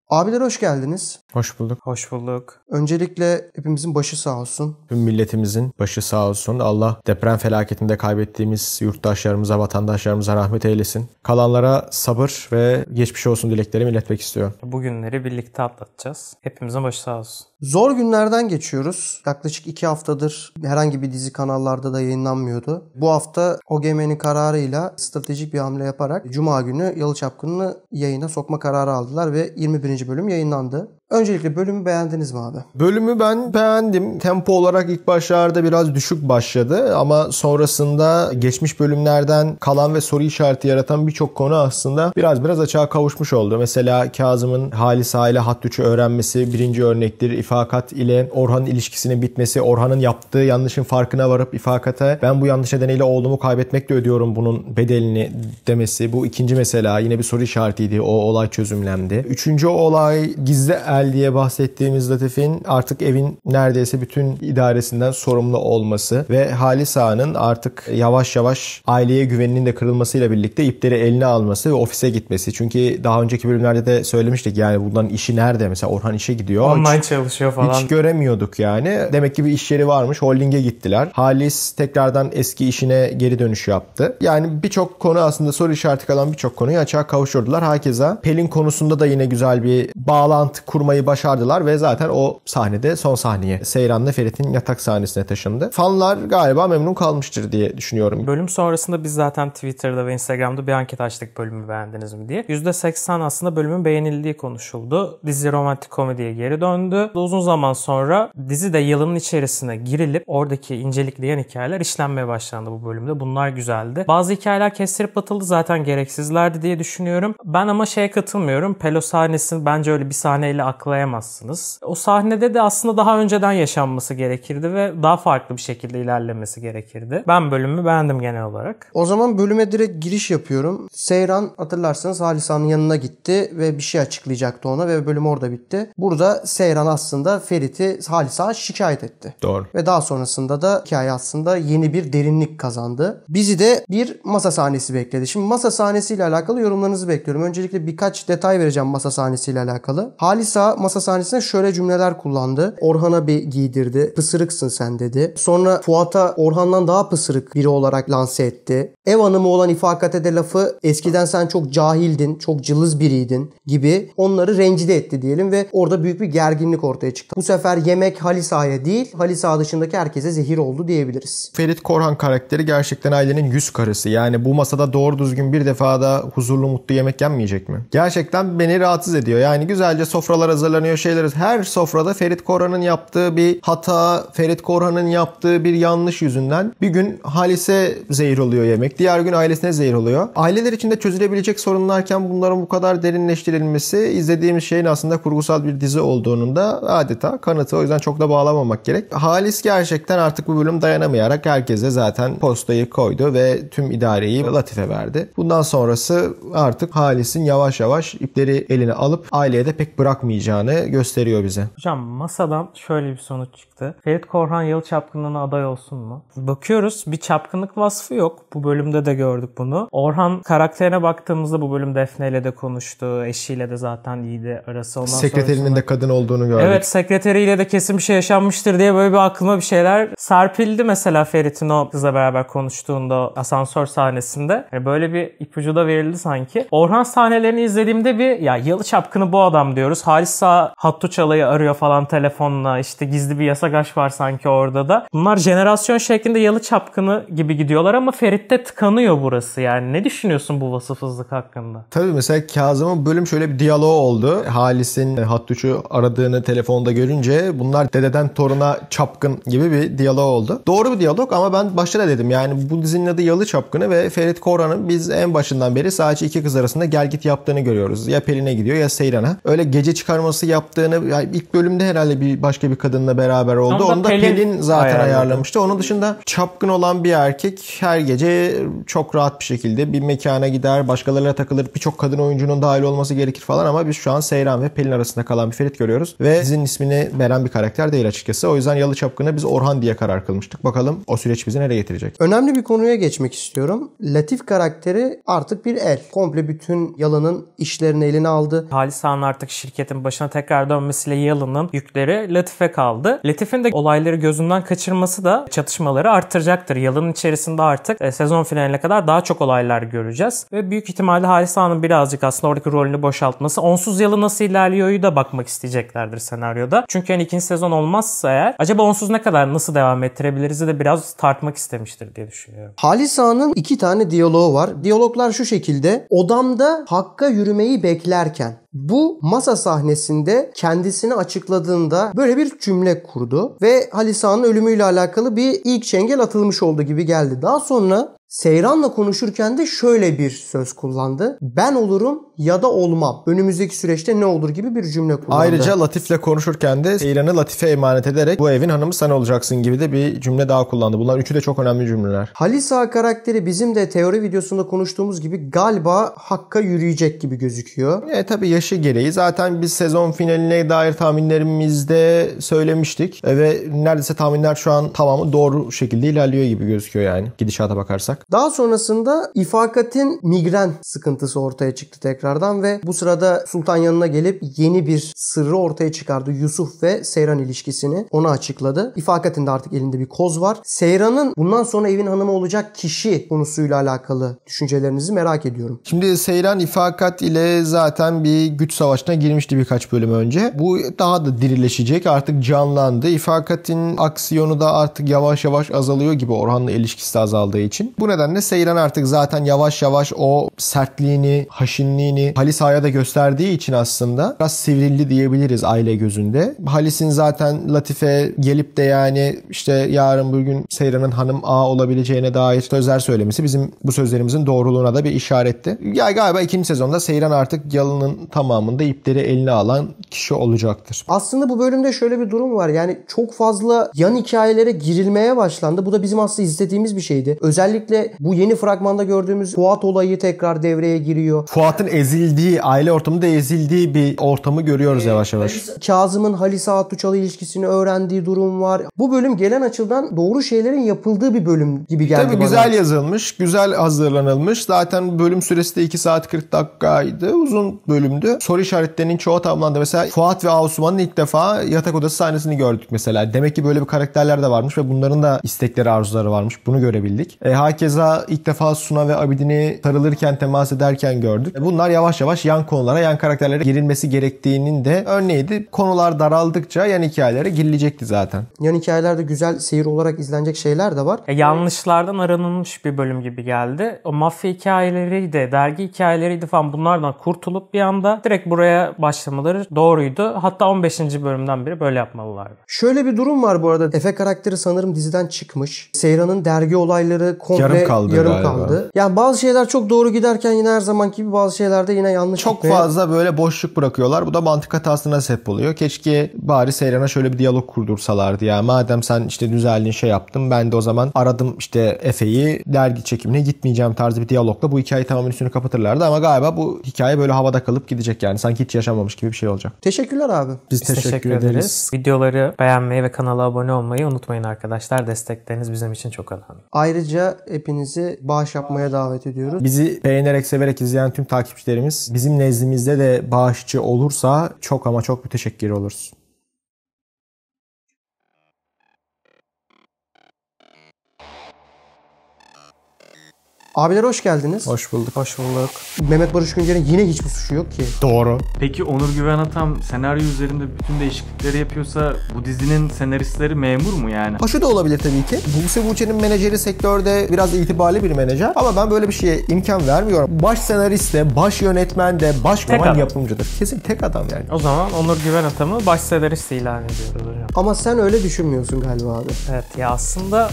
Abiler hoş geldiniz. Hoş bulduk. Hoş bulduk. Öncelikle hepimizin başı sağ olsun. Tüm milletimizin başı sağ olsun. Allah deprem felaketinde kaybettiğimiz yurttaşlarımıza, vatandaşlarımıza rahmet eylesin. Kalanlara sabır ve geçmiş olsun dileklerimi iletmek istiyorum. Bu günleri birlikte atlatacağız. Hepimizin başı sağ olsun. Zor günlerden geçiyoruz. Yaklaşık 2 haftadır herhangi bir dizi kanallarda da yayınlanmıyordu. Bu hafta OGM'nin kararıyla stratejik bir hamle yaparak Cuma günü Yalı Çapkını'nı yayına sokma kararı aldılar ve 21. bölüm yayınlandı. Öncelikle bölümü beğendiniz mi abi? Bölümü ben beğendim. Tempo olarak ilk başlarda biraz düşük başladı ama sonrasında geçmiş bölümlerden kalan ve soru işareti yaratan birçok konu aslında biraz açığa kavuşmuş oldu. Mesela Kazım'ın Halisa ile Hattuş'u öğrenmesi birinci örnektir. İfakat ile Orhan'ın ilişkisinin bitmesi, Orhan'ın yaptığı yanlışın farkına varıp İfakat'a ben bu yanlış nedeniyle oğlumu kaybetmekle ödüyorum bunun bedelini demesi. Bu ikinci mesela yine bir soru işaretiydi. O olay çözümlendi. Üçüncü olay gizli diye bahsettiğimiz Latif'in artık evin neredeyse bütün idaresinden sorumlu olması ve Halisa'nın artık yavaş yavaş aileye güveninin de kırılmasıyla birlikte ipleri eline alması ve ofise gitmesi. Çünkü daha önceki bölümlerde de söylemiştik yani bunların işi nerede? Mesela Orhan işe gidiyor. Online çalışıyor falan. Hiç göremiyorduk yani. Demek ki bir iş yeri varmış. Holding'e gittiler. Halis tekrardan eski işine geri dönüş yaptı. Yani birçok konu aslında soru işareti kalan birçok konuyu açığa kavuşturdular. Hakeza Pelin konusunda da yine güzel bir bağlantı kurmayı başardılar ve zaten o sahnede son sahneye Seyran'la Ferit'in yatak sahnesine taşındı. Fanlar galiba memnun kalmıştır diye düşünüyorum. Bölüm sonrasında biz zaten Twitter'da ve Instagram'da bir anket açtık bölümü beğendiniz mi diye. %80 aslında bölümün beğenildiği konuşuldu. Dizi romantik komediye geri döndü. Uzun zaman sonra dizi de yılının içerisine girilip oradaki incelikleyen hikayeler işlenmeye başlandı bu bölümde. Bunlar güzeldi. Bazı hikayeler kestirip atıldı zaten gereksizlerdi diye düşünüyorum. Ben ama şeye katılmıyorum. Pelo sahnesini bence öyle bir sahneyle aklayamazsınız. O sahnede de aslında daha önceden yaşanması gerekirdi ve daha farklı bir şekilde ilerlemesi gerekirdi. Ben bölümü beğendim genel olarak. O zaman bölüme direkt giriş yapıyorum. Seyran hatırlarsanız Halisa'nın yanına gitti ve bir şey açıklayacaktı ona ve bölüm orada bitti. Burada Seyran aslında Ferit'i Halisa'ya şikayet etti. Doğru. Ve daha sonrasında da hikaye aslında yeni bir derinlik kazandı. Bizi de bir masa sahnesi bekledi. Şimdi masa sahnesiyle alakalı yorumlarınızı bekliyorum. Öncelikle birkaç detay vereceğim masa sahnesiyle alakalı. Halisa masa sahnesinde şöyle cümleler kullandı. Orhan'a bir giydirdi. Pısırıksın sen dedi. Sonra Fuat'a Orhan'dan daha pısırık biri olarak lanse etti. Ev hanımı olan İfakat'e de lafı eskiden sen çok cahildin, çok cılız biriydin gibi onları rencide etti diyelim ve orada büyük bir gerginlik ortaya çıktı. Bu sefer yemek Halisa'ya değil, Halisa dışındaki herkese zehir oldu diyebiliriz. Ferit Korhan karakteri gerçekten ailenin yüz karısı. Yani bu masada doğru düzgün bir defada huzurlu mutlu yemek yenmeyecek mi? Gerçekten beni rahatsız ediyor. Yani güzelce sofralar hazırlanıyor, şeyler. Her sofrada Ferit Korhan'ın yaptığı bir hata, Ferit Korhan'ın yaptığı bir yanlış yüzünden bir gün Halis'e zehir oluyor yemek. Diğer gün ailesine zehir oluyor. Aileler içinde çözülebilecek sorunlarken bunların bu kadar derinleştirilmesi izlediğimiz şeyin aslında kurgusal bir dizi olduğunun da adeta kanıtı. O yüzden çok da bağlamamak gerek. Halis gerçekten artık bu bölüm dayanamayarak herkese zaten postayı koydu ve tüm idareyi Latif'e verdi. Bundan sonrası artık Halis'in yavaş yavaş ipleri eline alıp aileye de pek bırakmayacağını gösteriyor bize. Hocam masadan şöyle bir sonuç çıktı. Ferit Korhan Yalı Çapkınlığı'na aday olsun mu? Bakıyoruz bir çapkınlık vasfı yok. Bu bölümde de gördük bunu. Orhan karakterine baktığımızda bu bölüm Defne ile de konuştu. Eşiyle de zaten iyiydi arası. Ondan sekreterinin de kadın olduğunu gördük. Evet, sekreteriyle de kesin bir şey yaşanmıştır diye böyle bir aklıma bir şeyler serpildi mesela Ferit'in o kızla beraber konuştuğunda asansör sahnesinde. Yani böyle bir ipucu da verildi sanki. Orhan sahnelerini izlediğimde bir ya Yalı Çapkını bu adam diyoruz. Halisa Hattuçalı'yı arıyor falan telefonla. İşte gizli bir yasak aşk var sanki orada da. Bunlar jenerasyon şeklinde Yalı Çapkını gibi gidiyorlar ama Ferit'te tıkanıyor burası. Yani ne düşünüyorsun bu vasıfsızlık hakkında? Tabii mesela Kazım'ın bölüm şöyle bir diyaloğu oldu. Halis'in Hattuş'u aradığını telefonda görünce bunlar dededen toruna çapkın gibi bir diyalog oldu. Doğru bir diyalog ama ben başta da dedim yani bu dizinin adı Yalı Çapkını ve Ferit Korhan'ın biz en başından beri sadece iki kız arasında gel git yaptığını görüyoruz. Ya Pelin'e gidiyor ya Seyran'a. Öyle gece çıkarması yaptığını yani ilk bölümde herhalde başka bir kadınla beraber oldu. Onu da Pelin zaten ayarlamıştı. Onun dışında çapkın olan bir erkek her gece çok rahat bir şekilde bir mekana gider, başkalarıyla takılır. Birçok kadın oyuncunun dahil olması gerekir falan ama biz şu an Seyran ve Pelin arasında kalan bir Ferit görüyoruz. Ve dizinin dizinin ismini veren bir karakter değil açıkçası. O yüzden Yalı Çapkın'a biz Orhan diye karar kılmıştık. Bakalım o süreç bizi nereye getirecek? Önemli bir konuya geçmek istiyorum. Latif karakteri artık bir el. Komple bütün Yalı'nın işlerini eline aldı. Halis Ağa'nın artık şirketin başına tekrar dönmesiyle Yalı'nın yükleri Latif'e kaldı. Latif'in de olayları gözünden kaçırması da çatışmaları arttıracaktır. Yalı'nın içerisinde artık sezon finaline kadar daha çok olaylar göreceğiz. Ve büyük ihtimalle Halis Ağa'nın birazcık aslında oradaki rolünü boşaltması, onsuz Yalı nasıl ilerliyor'yu da bakmak isteyeceklerdir senaryoda. Çünkü hani ikinci sezon olmazsa eğer acaba onsuz ne kadar nasıl devam ettirebiliriz de biraz tartmak istemiştir diye düşünüyorum. Halis Ağa'nın 2 tane diyaloğu var. Diyaloglar şu şekilde. Odamda Hakk'a yürümeyi beklerken. Bu masa sahnesinde kendisini açıkladığında böyle bir cümle kurdu ve Halis Ağa'nın ölümüyle alakalı bir ilk çengel atılmış olduğu gibi geldi. Daha sonra Seyran'la konuşurken de şöyle bir söz kullandı. Ben olurum ya da olmam. Önümüzdeki süreçte ne olur gibi bir cümle kullandı. Ayrıca Latif'le konuşurken de Seyran'ı Latif'e emanet ederek bu evin hanımı sen olacaksın gibi de bir cümle daha kullandı. Bunlar üçü de çok önemli cümleler. Halis Ağa karakteri bizim de teori videosunda konuştuğumuz gibi galiba Hakk'a yürüyecek gibi gözüküyor. Tabii yaşı gereği. Zaten biz sezon finaline dair tahminlerimizde söylemiştik. Ve neredeyse tahminler şu an tamamı doğru şekilde ilerliyor gibi gözüküyor yani. Gidişata bakarsak. Daha sonrasında İfakat'in migren sıkıntısı ortaya çıktı tekrardan ve bu sırada Sultan yanına gelip yeni bir sırrı ortaya çıkardı. Yusuf ve Seyran ilişkisini onu açıkladı. İfakat'in de artık elinde bir koz var. Seyran'ın bundan sonra evin hanımı olacak kişi konusuyla alakalı düşüncelerinizi merak ediyorum. Şimdi Seyran İfakat ile zaten bir güç savaşına girmişti birkaç bölüm önce. Bu daha da dirileşecek. Artık canlandı. İfakat'in aksiyonu da artık yavaş yavaş azalıyor gibi Orhan'la ilişkisi de azaldığı için. Bu nedenle Seyran artık zaten yavaş yavaş o sertliğini, haşinliğini Halis Ağa'ya da gösterdiği için aslında biraz sivrildi diyebiliriz aile gözünde. Halis'in zaten Latife gelip de yani işte yarın bugün Seyran'ın hanım ağa olabileceğine dair sözler söylemesi bizim bu sözlerimizin doğruluğuna da bir işaretti. Ya galiba ikinci sezonda Seyran artık Yalı'nın tamamında ipleri eline alan kişi olacaktır. Aslında bu bölümde şöyle bir durum var. Yani çok fazla yan hikayelere girilmeye başlandı. Bu da bizim aslında izlediğimiz bir şeydi. Özellikle bu yeni fragmanda gördüğümüz Fuat olayı tekrar devreye giriyor. Fuat'ın ezildiği, aile ortamında ezildiği bir ortamı görüyoruz yavaş yavaş. Kazım'ın Halis Ağa Tuçalı ilişkisini öğrendiği durum var. Bu bölüm gelen açıdan doğru şeylerin yapıldığı bir bölüm gibi geldi Tabii bana. güzel yazılmış, güzel hazırlanılmış. Zaten bölüm süresi de 2 saat 40 dakikaydı. Uzun bölümdü. Soru işaretlerinin çoğu tamamlandı. Mesela Fuat ve Asuman'ın ilk defa yatak odası sahnesini gördük mesela. Demek ki böyle bir karakterler de varmış ve bunların da istekleri, arzuları varmış. Bunu görebildik. Hakeza ilk defa Suna ve Abidin'i sarılırken, temas ederken gördük. Bunlar yavaş yavaş yan konulara, yan karakterlere girilmesi gerektiğinin de örneğiydi. Konular daraldıkça yan hikayelere girilecekti zaten. Yan hikayelerde güzel seyir olarak izlenecek şeyler de var. Yanlışlardan aranılmış bir bölüm gibi geldi. O mafya hikayeleriydi, dergi hikayeleriydi falan bunlardan kurtulup bir anda direkt buraya başlamaları doğruydu. Hatta 15. bölümden beri böyle yapmalılardı. Şöyle bir durum var bu arada. Efe karakteri sanırım diziden çıkmış. Seyran'ın dergi olayları komple yarım kaldı. Yani bazı şeyler çok doğru giderken yine her zamanki gibi bazı şeylerde yine yanlış çok gitmeye... fazla böyle boşluk bırakıyorlar. Bu da mantık hatasına sebep oluyor. Keşke bari Seyran'a şöyle bir diyalog kurdursalardı ya. Madem sen işte düzeldiğin şey yaptın, ben de o zaman aradım işte Efe'yi, dergi çekimine gitmeyeceğim tarzı bir diyalogla bu hikayeyi tamamen üstünü kapatırlardı ama galiba bu hikaye böyle havada kalıp gidecek yani. Sanki hiç yaşanmamış gibi bir şey olacak. Teşekkürler abi. Biz teşekkür ederiz. Videoları beğenmeyi ve kanala abone olmayı unutmayın arkadaşlar. Destekleriniz bizim için çok önemli. Ayrıca hepinizi bağış yapmaya davet ediyoruz. Bizi beğenerek, severek izleyen tüm takipçilerimiz bizim nezdimizde de bağışçı olursa çok ama çok müteşekkir oluruz. Abiler hoş geldiniz. Hoş bulduk. Hoş bulduk. Mehmet Barış Güncer'in yine hiçbir suçu yok ki. Doğru. Peki Onur Güven Atam senaryo üzerinde bütün değişiklikleri yapıyorsa bu dizinin senaristleri memur mu yani? Şu da olabilir tabii ki. Buse Buğçe'nin menajeri sektörde biraz itibarlı bir menajer. Ama ben böyle bir şeye imkan vermiyorum. Baş senarist de, baş yönetmen de, baş Tek roman adam. yapımcıdır. Kesin tek adam yani. O zaman Onur Güven Atam'ı baş senarist ilan ediyoruz hocam. Ama sen öyle düşünmüyorsun galiba abi. Evet ya aslında